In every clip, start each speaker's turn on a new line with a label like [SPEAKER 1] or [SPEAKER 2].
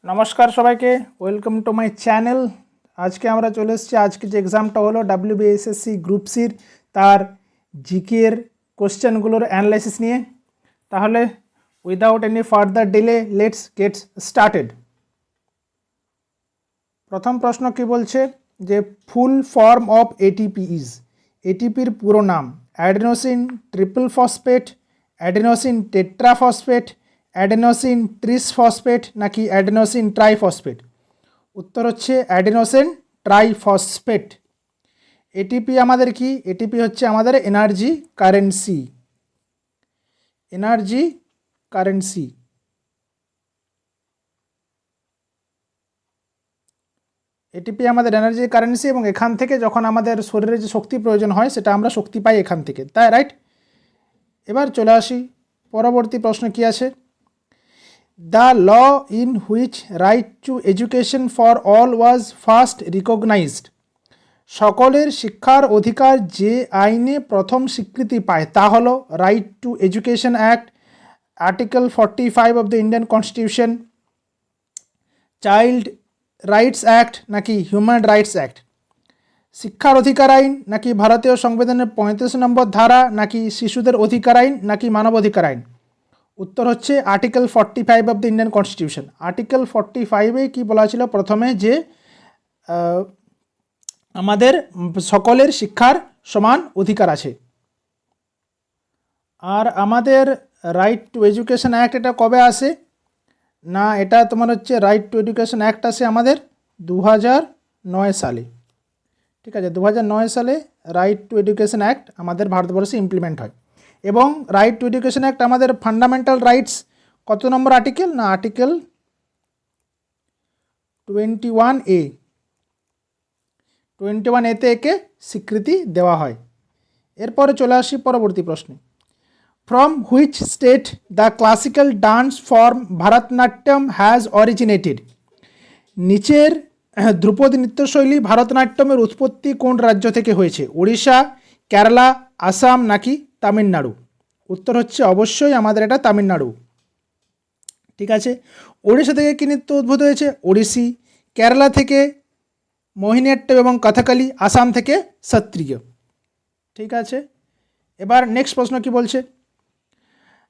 [SPEAKER 1] नमस्कार सबाइके welcome to my channel. आज के আমরা চলে এসেছি আজকে যে এক্সামটা হলো WBSSC গ্রুপ সির তার জিকের কোশ্চেনগুলোর অ্যানালাইসিস নিয়ে। তাহলে without any further delay let's get started. প্রথম প্রশ্ন কি বলছে যে full form of ATP is, এটিপির পুরো নাম adenosine triple phosphate, adenosine tetraphosphate, adenosine trisphosphate নাকি অ্যাডেনোসিন ট্রাইফসফেট। উত্তর হচ্ছে অ্যাডেনোসিন ট্রাইফসফেট। এটিপি আমাদের কি? এটিপি হচ্ছে আমাদের energy currency, energy currency. ATP আমাদের এনার্জি কারেন্সি এবং এখান থেকে যখন আমাদের শরীরে যে শক্তি প্রয়োজন হয় সেটা আমরা শক্তি পাই এখান থেকে, তাই রাইট। এবার চলে আসি পরবর্তী প্রশ্ন কি আছে। The law in which right to education for all was first recognised, সকলের শিক্ষার অধিকার যে আইনে প্রথম স্বীকৃতি পায় তা হলো right to education act, article 45 of the Indian constitution, child rights act নাকি হিউম্যান রাইটস অ্যাক্ট। শিক্ষার অধিকার আইন নাকি ভারতীয় সংবিধানের 35 নম্বর ধারা নাকি শিশুদের অধিকার আইন নাকি মানব অধিকার আইন। উত্তর হচ্ছে article 45 of the Indian constitution. Article 45-এ কী বলা ছিল প্রথমে যে আমাদের সকলের শিক্ষার সমান অধিকার আছে। আর আমাদের রাইট টু এডুকেশন অ্যাক্ট এটা কবে আসে না, এটা তোমার হচ্ছে রাইট টু এডুকেশন অ্যাক্ট আসে আমাদের 2009 সালে। ঠিক আছে, 2009 সালে রাইট টু এডুকেশন অ্যাক্ট আমাদের ভারতবর্ষে ইমপ্লিমেন্ট হয়। এবং রাইট টু এডুকেশন অ্যাক্ট আমাদের ফান্ডামেন্টাল রাইটস কত নম্বর আর্টিকেল না, আর্টিকেল 21A, 21A-তে একে স্বীকৃতি দেওয়া হয়। এরপরে চলে আসি পরবর্তী প্রশ্নে। From which state the classical dance form Bharatanatyam has originated, নিচের ধ্রুপদী নৃত্যশৈলী ভারতনাট্যমের উৎপত্তি কোন রাজ্য থেকে হয়েছে? উড়িষ্যা, কেরালা, আসাম নাকি তামিলনাড়ু। উত্তর হচ্ছে অবশ্যই আমাদের এটা তামিলনাড়ু। ঠিক আছে, ওড়িশা থেকে কি নৃত্য উদ্ভূত হয়েছে? ওড়িশি। কেরালা থেকে মোহিনীঅট্টম এবং কথাকলি, আসাম থেকে সত্রিয়। ঠিক আছে, এবার নেক্সট প্রশ্ন কি বলছে।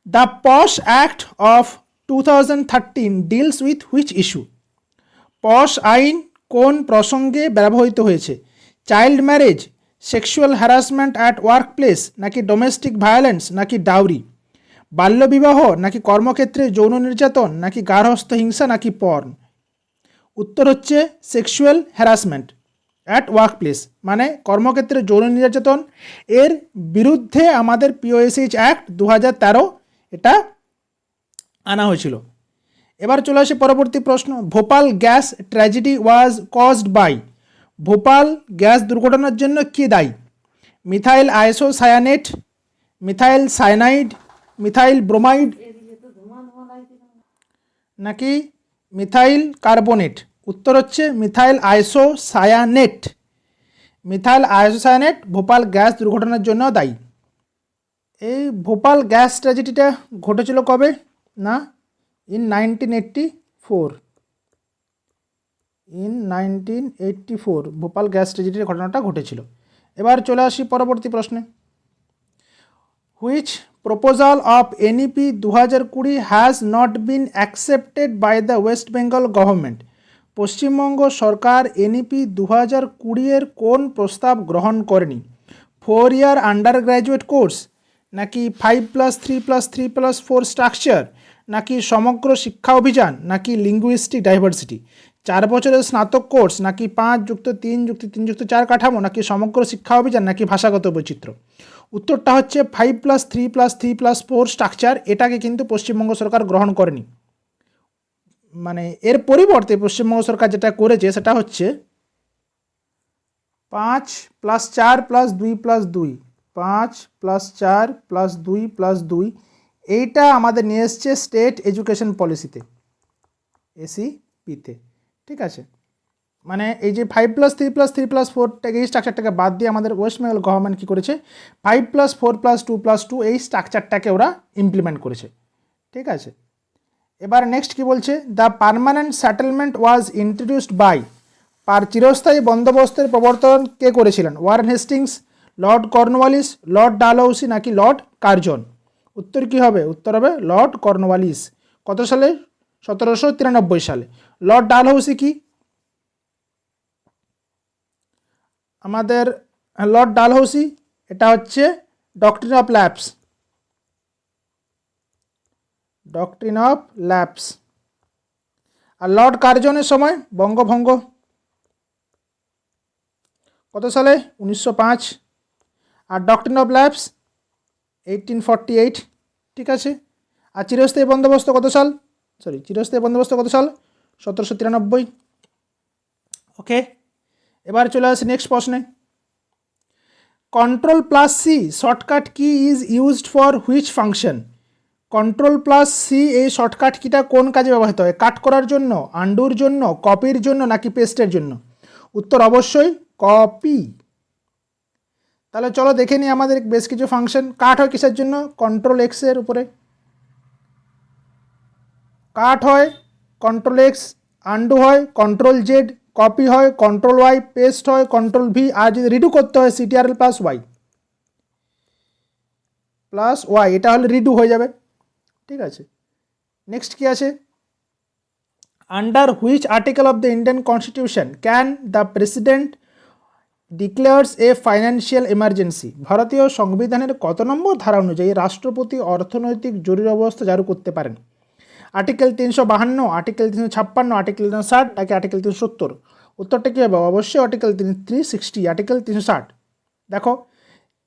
[SPEAKER 1] The POSH act of 2013 deals with which issue, POSH আইন কোন প্রসঙ্গে ব্যবহৃত হয়েছে? Child marriage, sexual harassment at workplace নাকি ডোমেস্টিক ভায়োলেন্স নাকি ডাউরি, বাল্যবিবাহ নাকি কর্মক্ষেত্রে যৌন নির্যাতন নাকি গার্হস্থ্য হিংসা নাকি পর্ন। উত্তর হচ্ছে sexual harassment at work place, মানে কর্মক্ষেত্রে যৌন নির্যাতন এর বিরুদ্ধে আমাদের POSH অ্যাক্ট 2013 এটা আনা হয়েছিল। এবার চলে আসে পরবর্তী প্রশ্ন। Bhopal gas tragedy was caused by, Bhopal gas দুর্ঘটনার জন্য কি দায়ী? Methyl isocyanate, methyl cyanide, methyl bromide নাকি মিথাইল কার্বনেট। উত্তর হচ্ছে methyl isocyanate. Methyl isocyanate Bhopal gas দুর্ঘটনার জন্য দায়ী। এই ভোপাল গ্যাস ট্র্যাজেডিটা ঘটেছিল কবে না, ইন 1984 ভোপাল গ্যাস ট্র্যাজেডির ঘটনাটা ঘটেছিল। এবার চলে আসি পরবর্তী প্রশ্নে। Which proposal of NEP 2020 has not been accepted by the West Bengal government, Paschimbanga সরকার NEP 2020-এর কোন প্রস্তাব গ্রহণ করেনি? 4 ইয়ার আন্ডার গ্র্যাজুয়েট কোর্স নাকি 5+3+3+4 স্ট্রাকচার নাকি সমগ্র শিক্ষা অভিযান নাকি লিঙ্গুইস্টিক ডাইভার্সিটি, 4 বছরের স্নাতক কোর্স নাকি 5+3+3+4 কাঠামো নাকি সমগ্র শিক্ষা অভিযান নাকি ভাষাগত বৈচিত্র্য। উত্তরটা হচ্ছে 5+3+3+4 স্ট্রাকচার। এটাকে কিন্তু পশ্চিমবঙ্গ সরকার গ্রহণ করেনি। মানে এর পরিবর্তে পশ্চিমবঙ্গ সরকার যেটা করেছে সেটা হচ্ছে 5+4+2+2, 5+4+2+2 এইটা আমাদের নিয়ে এসছে স্টেট এডুকেশন পলিসিতে, SEP-তে। ঠিক আছে, মানে এই যে 5+3+3+4টাকে এই স্ট্রাকচারটাকে বাদ দিয়ে আমাদের ওয়েস্ট বেঙ্গল গভর্নমেন্ট কী করেছে 5+4+2+2 এই স্ট্রাকচারটাকে ওরা ইমপ্লিমেন্ট করেছে। ঠিক আছে, এবার নেক্সট কি বলছে, the permanent settlement was introduced by, চিরস্থায়ী বন্দোবস্তের প্রবর্তন কে করেছিলেন? Warren Hastings, Lord Cornwallis, Lord Dalhousie নাকি লর্ড কার্জন? উত্তর কি হবে? উত্তর হবে লর্ড কর্নওয়ালিস। কত সালে? 1793 সালে। লর্ড ডালহৌসি কি? আমাদের লর্ড ডালহৌসি এটা হচ্ছে doctrine of lapse, doctrine of lapse. আর লর্ড কার্জনের সময় বঙ্গভঙ্গ। কত সালে? 1905। আর ডক্ট্রিন অফ ল্যাপস 1848। ঠিক আছে। আর চিরস্থায়ী বন্দোবস্ত কত সাল? চিরস্থায়ী বন্দোবস্ত কত সাল? 1793। ওকে, এবার চলে আসি নেক্সট প্রশ্নে। Control plus C shortcut key is used for which function? Control plus C এই শর্টকাট কিটা কোন কাজে ব্যবহৃত হয়? কাট করার জন্য, আন্ডুর জন্য, কপির জন্য নাকি পেস্টের জন্য? উত্তর অবশ্যই কপি। তাহলে চলো দেখে নিই আমাদের বেশ কিছু ফাংশন। কাট হয় কিসের জন্য? কন্ট্রোল এক্স এর উপরে কাট হয়, কন্ট্রোল এক্স। আন্ডু হয় কন্ট্রোল জেড, কপি হয় কন্ট্রোল ওয়াই, পেস্ট হয় কন্ট্রোল ভি, আর যদি রিডু করতে হয় সিটিআরএল প্লাস ওয়াই, এটা হলে রিডু হয়ে যাবে। ঠিক আছে। নেক্সট কি আছে? Under which article of the Indian constitution can the president declares A financial emergency? ভারতীয় সংবিধানের কত নম্বর ধারা অনুযায়ী রাষ্ট্রপতি অর্থনৈতিক জরুরি অবস্থা জারি করতে পারেন? আর্টিকেল 352, আর্টিকেল 356, আর্টিকেল 360 নাকি আর্টিকেল 370? উত্তরটা কী হবে? অবশ্যই আর্টিকেল 360, আর্টিকেল 360। দেখো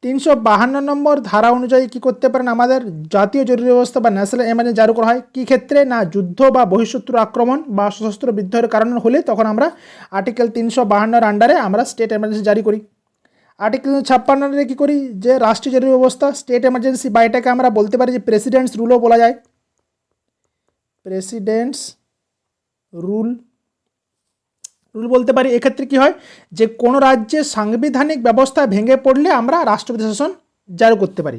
[SPEAKER 1] 352 নম্বর ধারা অনুযায়ী কী করতে পারেন? আমাদের জাতীয় জরুরি অবস্থা বা ন্যাশনাল এমার্জেন্সি জারি করা হয়। কী ক্ষেত্রে? না যুদ্ধ বা বহিঃশত্রু আক্রমণ বা সশস্ত্র বিদ্রোহের কারণে হলে তখন আমরা আর্টিকেল 352 আন্ডারে আমরা স্টেট এমার্জেন্সি জারি করি। আর্টিকেল 356 কী করি? যে রাষ্ট্রীয় জরুরি অবস্থা, স্টেট এমার্জেন্সি, বা এটাকে আমরা বলতে পারি যে প্রেসিডেন্টস রুলও বলা যায়। প্রেসিডেন্টস রুল বলতে পারি। এক্ষেত্রে কি হয়? যে কোনো রাজ্যের সাংবিধানিক ব্যবস্থা ভেঙে পড়লে আমরা রাষ্ট্রপতি শাসন জারি করতে পারি।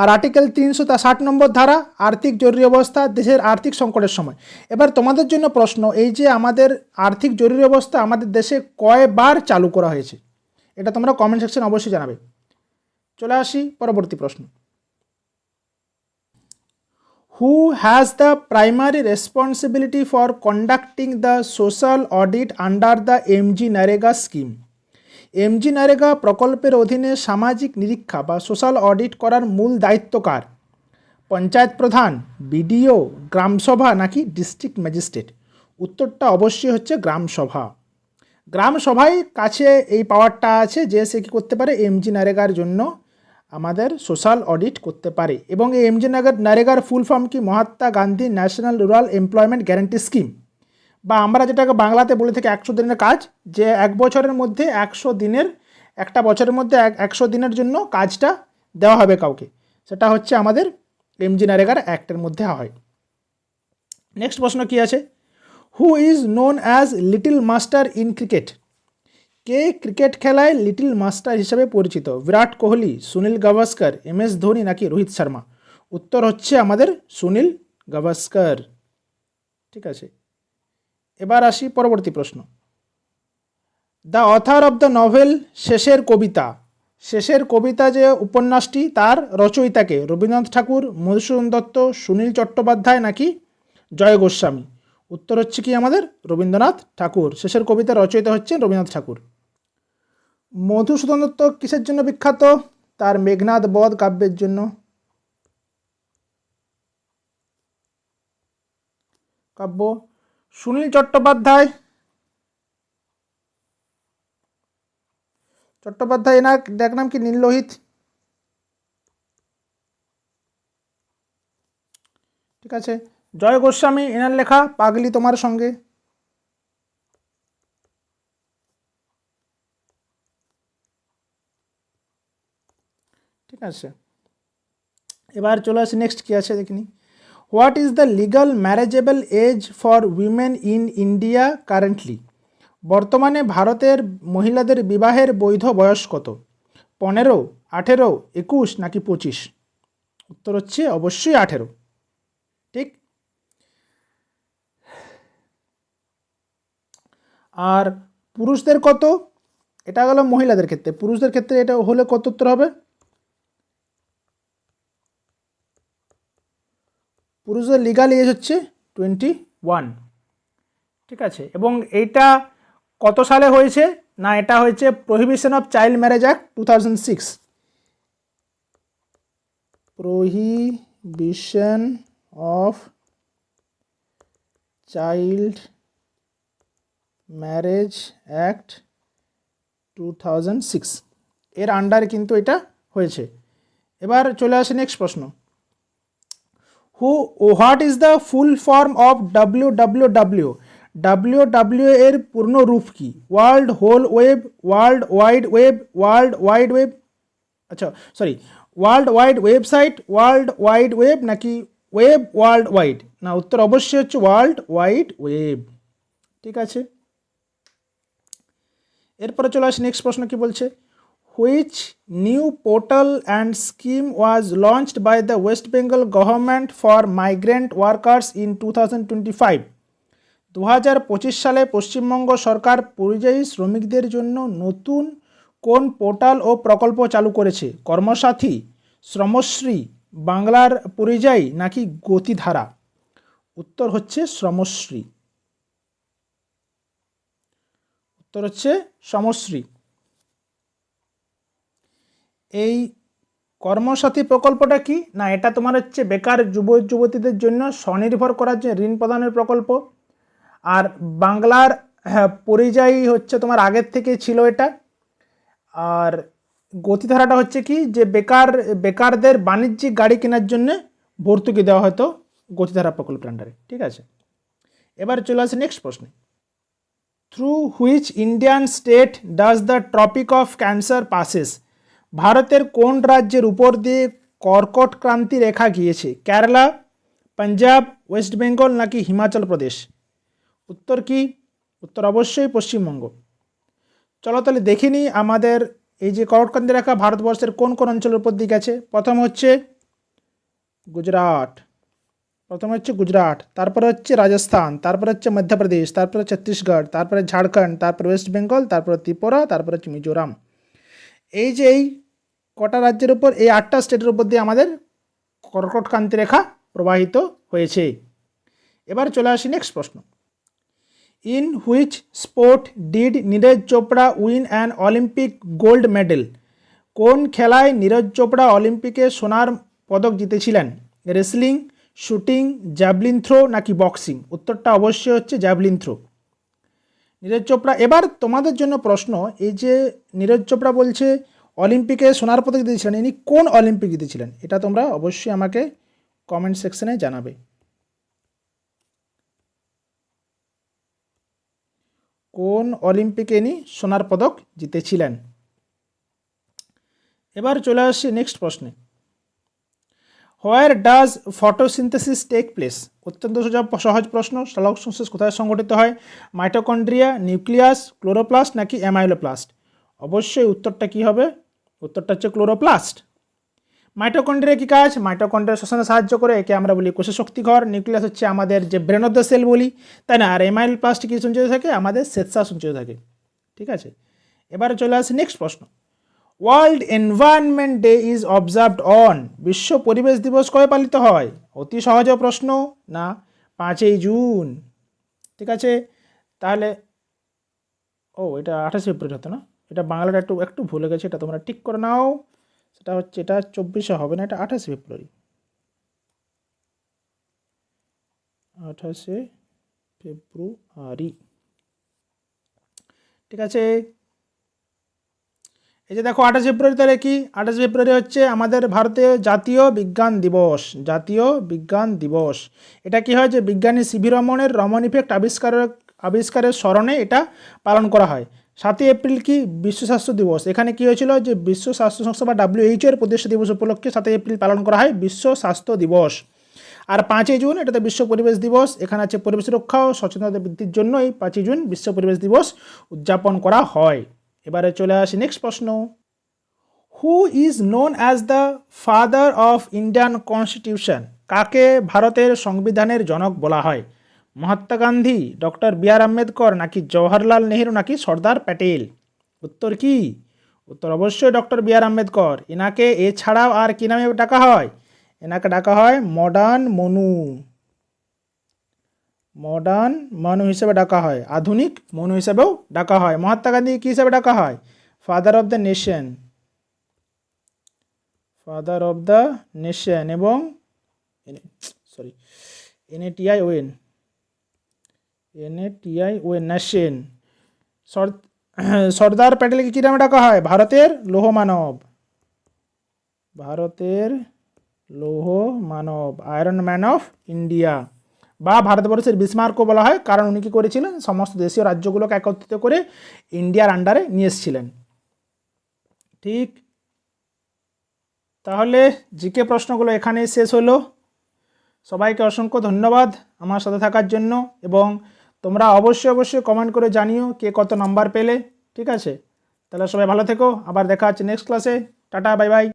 [SPEAKER 1] আর আর্টিকেল 360 নম্বর ধারা আর্থিক জরুরি অবস্থা, দেশের আর্থিক সংকটের সময়। এবার তোমাদের জন্য প্রশ্ন, এই যে আমাদের আর্থিক জরুরি অবস্থা আমাদের দেশে কয়বার চালু করা হয়েছে? এটা তোমরা কমেন্ট সেকশন অবশ্যই জানাবে। চলে আসি পরবর্তী প্রশ্ন। Who has the primary responsibility for conducting the social audit under the MG NREGA scheme? MG NREGA প্রকল্পের অধীনে সামাজিক নিরীক্ষা বা সোশ্যাল অডিট করার মূল দায়িত্ব কার? পঞ্চায়েত প্রধান, বিডিও, গ্রামসভা নাকি ডিস্ট্রিক্ট ম্যাজিস্ট্রেট? উত্তরটা অবশ্যই হচ্ছে গ্রামসভা। গ্রামসভায় কাছে এই পাওয়ারটা আছে যে সে কী করতে পারে? MG NREGAর জন্য আমাদের সোশ্যাল অডিট করতে পারে। এবং এই MG NREGAর ফুল ফর্ম কি? Mahatma Gandhi national rural employment guarantee scheme, বা আমরা যেটাকে বাংলাতে বলে থাকি 100 দিনের কাজ। যে এক বছরের মধ্যে 100 দিনের, একটা বছরের মধ্যে 100 দিনের জন্য কাজটা দেওয়া হবে কাউকে, সেটা হচ্ছে আমাদের MG NREGAর অ্যাক্টের মধ্যে হয়। নেক্সট প্রশ্ন কি আছে? Who is known as little master in cricket? K cricket খেলায় লিটল মাস্টার হিসেবে পরিচিত? বিরাট কোহলি, সুনীল গাভাস্কর, MS ধোনি নাকি রোহিত শর্মা? উত্তর হচ্ছে আমাদের সুনীল গাভাস্কর। ঠিক আছে। এবার আসি পরবর্তী প্রশ্ন। The author of the novel শেষের কবিতা, শেষের কবিতা যে উপন্যাসটি তার রচয়িতাকে? রবীন্দ্রনাথ ঠাকুর, মধুসূদন দত্ত, সুনীল চট্টোপাধ্যায় নাকি জয় গোস্বামী? উত্তর হচ্ছে কি আমাদের রবীন্দ্রনাথ ঠাকুর। শেষের কবিতার রচয়িতা হচ্ছেন রবীন্দ্রনাথ ঠাকুর। মধুসূদন দত্ত কিসের জন্য বিখ্যাত? তার মেঘনাদ বধ কাব্যের জন্য। কাব্য। সুনীল চট্টোপাধ্যায়, এনার ডাক নাম কি? নীললোহিত। ঠিক আছে। জয় গোস্বামী, এনার লেখা পাগলি তোমার সঙ্গে। ঠিক আছে। এবার চলে আসি নেক্সট কি আছে দেখিনি। What is the legal marriageable age for women in India currently? বর্তমানে ভারতের মহিলাদের বিবাহের বৈধ বয়স কত? 15, 18, 21 নাকি 25? উত্তর হচ্ছে অবশ্যই 18। ঠিক। আর পুরুষদের কত, এটা গেল মহিলাদের ক্ষেত্রে, পুরুষদের ক্ষেত্রে এটা হলে কত উত্তর হবে, পুরুষদের লিগাল এজ হচ্ছে 21। ঠিক আছে, এবং এইটা কত সালে হয়েছে, না এটা হয়েছে prohibition of child marriage act 2006, prohibition of child marriage act 2006 এর আন্ডারে কিন্তু এটা হয়েছে। এবার চলে আসে নেক্সট প্রশ্ন, what is the full form of WWW? WWW এর পূর্ণ রূপ কি? World whole web, world wide web, world wide web, আচ্ছা sorry, world wide website, world wide web নাকি ওয়েব ওয়ার্ল্ড ওয়াইড? না, উত্তর অবশ্যই হচ্ছে ওয়ার্ল্ড ওয়াইড ওয়েব। ঠিক আছে, এরপরে চলে আসি নেক্সট প্রশ্ন কি বলছে, which new portal and scheme was launched by the West Bengal government for migrant workers in 2025? 2025 সালে পশ্চিমবঙ্গ সরকার পরিযায়ী শ্রমিকদের জন্য নতুন কোন পোর্টাল ও প্রকল্প চালু করেছে? কর্মসাথী, শ্রমশ্রী, বাংলার পরিযায়ী নাকি গতিধারা? উত্তর হচ্ছে শ্রমশ্রী, উত্তর হচ্ছে শ্রমশ্রী। এই কর্মসাথী প্রকল্পটা কি, না এটা তোমার হচ্ছে বেকার যুবতীদের জন্য স্বনির্ভর করার যে ঋণ প্রদানের প্রকল্প। আর বাংলার পরিযায়ী হচ্ছে তোমার আগের থেকে ছিল এটা। আর গতিধারাটা হচ্ছে কি, যে বেকারদের বাণিজ্যিক গাড়ি কেনার জন্য ভর্তুকি দেওয়া হয়তো গতিধারা প্রকল্পের আন্ডারে। ঠিক আছে, এবার চলে আসে নেক্সট প্রশ্নে, through which Indian state does the Tropic of Cancer passes? ভারতের কোন রাজ্যের উপর দিয়ে কর্কট ক্রান্তি রেখা গিয়েছে? কেরালা, পাঞ্জাব, ওয়েস্ট বেঙ্গল নাকি হিমাচল প্রদেশ? উত্তর কি? উত্তর অবশ্যই পশ্চিমবঙ্গ। চলো তাহলে দেখে নিই আমাদের এই যে কর্কটক্রান্তি রেখা ভারতবর্ষের কোন কোন অঞ্চলের উপর দিয়ে গেছে। প্রথম হচ্ছে গুজরাট, তারপরে হচ্ছে রাজস্থান, তারপরে হচ্ছে মধ্যপ্রদেশ, তারপরে ছত্তিশগড়, তারপরে ঝাড়খণ্ড, তারপরে ওয়েস্ট বেঙ্গল, তারপরে ত্রিপুরা, তারপরে হচ্ছে মিজোরাম। এই যে এই কটা রাজ্যের উপর, এই 8টা স্টেটের উপর দিয়ে আমাদের কর্কটক্রান্তি রেখা প্রবাহিত হয়েছে। এবার চলে আসি নেক্সট প্রশ্ন, in which sport did Neeraj Chopra win an Olympic gold medal? কোন খেলায় নীরজ চোপড়া অলিম্পিকে সোনার পদক জিতেছিলেন? রেসলিং, শুটিং, জ্যাভলিন থ্রো নাকি বক্সিং? উত্তরটা অবশ্যই হচ্ছে জ্যাভলিন থ্রো। নীরজ চোপড়া, এবার তোমাদের জন্য প্রশ্ন, এই যে নীরজ চোপড়া বলছে অলিম্পিকে সোনার পদক জিতেছিলেন, ইনি কোন অলিম্পিক জিতেছিলেন? এটা তোমরা অবশ্যই আমাকে কমেন্ট সেকশনে জানাবে। কোন অলিম্পিকে ইনি সোনার পদক জিতেছিলেন? এবার চলে আসছি নেক্সট প্রশ্নে, where does photosynthesis take place? অত্যন্ত সহজ প্রশ্ন, সালোক সংশ্লেষ কোথায় সংঘটিত হয়? মাইটোকন্ড্রিয়া, নিউক্লিয়াস, ক্লোরোপ্লাস্ট নাকি অ্যামাইলোপ্লাস্ট? অবশ্যই উত্তরটা কি হবে? উত্তরটা হচ্ছে ক্লোরোপ্লাস্ট। মাইটোকন্ড্রিয়া কী কাজ? মাইটোকন্ড্রিয়া শ্বসনে সাহায্য করে, একে আমরা বলি কোষের শক্তিঘর। নিউক্লিয়াস হচ্ছে আমাদের যে ব্রেন অফ দ্য সেল বলি, তাই না? আর অ্যামাইলোপ্লাস্ট কি সঞ্চিত থাকে? আমাদের শ্বেতসার সঞ্চিত থাকে। ঠিক আছে, এবারে চলে আসে নেক্সট প্রশ্ন, world environment day is observed on? বিশ্ব পরিবেশ দিবস কবে পালিত হয়? অতি সহজ প্রশ্ন, না 5ই জুন। ঠিক আছে, তাহলে এটা 28 ফেব্রুয়ারি হতো না, এটা বাংলাটা একটু একটু ভুলে গেছে, এটা তোমরা ঠিক করে নাও। সেটা হচ্ছে, এটা 24 হবে না, এটা 28 ফেব্রুয়ারি, 28 ফেব্রুয়ারি। ঠিক আছে, এই যে দেখো 28 ফেব্রুয়ারি, তাহলে কি 28 ফেব্রুয়ারি হচ্ছে আমাদের ভারতীয় জাতীয় বিজ্ঞান দিবস। জাতীয় বিজ্ঞান দিবস, এটা কি হয়, যে বিজ্ঞানী সিভি রমনের রমন ইফেক্ট আবিষ্কারের স্মরণে এটা পালন করা হয়। 7ই এপ্রিল কি বিশ্ব স্বাস্থ্য দিবস? এখানে কি হয়েছিল, যে বিশ্ব স্বাস্থ্য সংস্থা বা WHO এর প্রতিষ্ঠা দিবস উপলক্ষে 7ই এপ্রিল পালন করা হয় বিশ্ব স্বাস্থ্য দিবস। আর 5ই জুন এটাতে বিশ্ব পরিবেশ দিবস। এখানে আছে পরিবেশ রক্ষা ও সচেতনতা বৃদ্ধির জন্য এই 5ই জুন বিশ্ব পরিবেশ দিবস উদযাপন করা হয়। এবারে চলে আসি নেক্সট প্রশ্ন, who is known as the father of Indian constitution? কাকে ভারতের সংবিধানের জনক বলা হয়? মহাত্মা গান্ধী, ডক্টর বি আর আম্বেদকর, নাকি জওহরলাল নেহেরু, নাকি সর্দার প্যাটেল? উত্তর কি? উত্তর অবশ্যই ডক্টর বি আর আম্বেদকর। এনাকে এছাড়াও আর কি নামে ডাকা হয়? এনাকে ডাকা হয় মডার্ন মনু। মডার্ন মনু হিসেবে ডাকা হয়, আধুনিক মনু হিসেবেও ডাকা হয়। মহাত্মা গান্ধী কি হিসেবে ডাকা হয়? Father of the nation, father of the nation. এবং সরি NATION, নেশন। সর্দার প্যাটেলকে কী নামে ডাকা হয়? ভারতের লৌহ মানব, ভারতের লৌহ মানব, আয়রন ম্যান অফ ইন্ডিয়া, বা ভারতবর্ষের বিসমার্কও বলা হয়, কারণ উনি কী করেছিলেন? সমস্ত দেশীয় রাজ্যগুলোকে একত্রিত করে ইন্ডিয়ার আন্ডারে নিয়ে এসেছিলেন। ঠিক, তাহলে জিকে প্রশ্নগুলো এখানেই শেষ হলো। সবাইকে অসংখ্য ধন্যবাদ আমার সাথে থাকার জন্য, এবং তোমরা অবশ্যই কমেন্ট করে জানিও কে কত নাম্বার পেলে। ঠিক আছে, তাহলে সবাই ভালো থেকো, আবার দেখা হচ্ছে নেক্সট ক্লাসে। Tata, bye bye.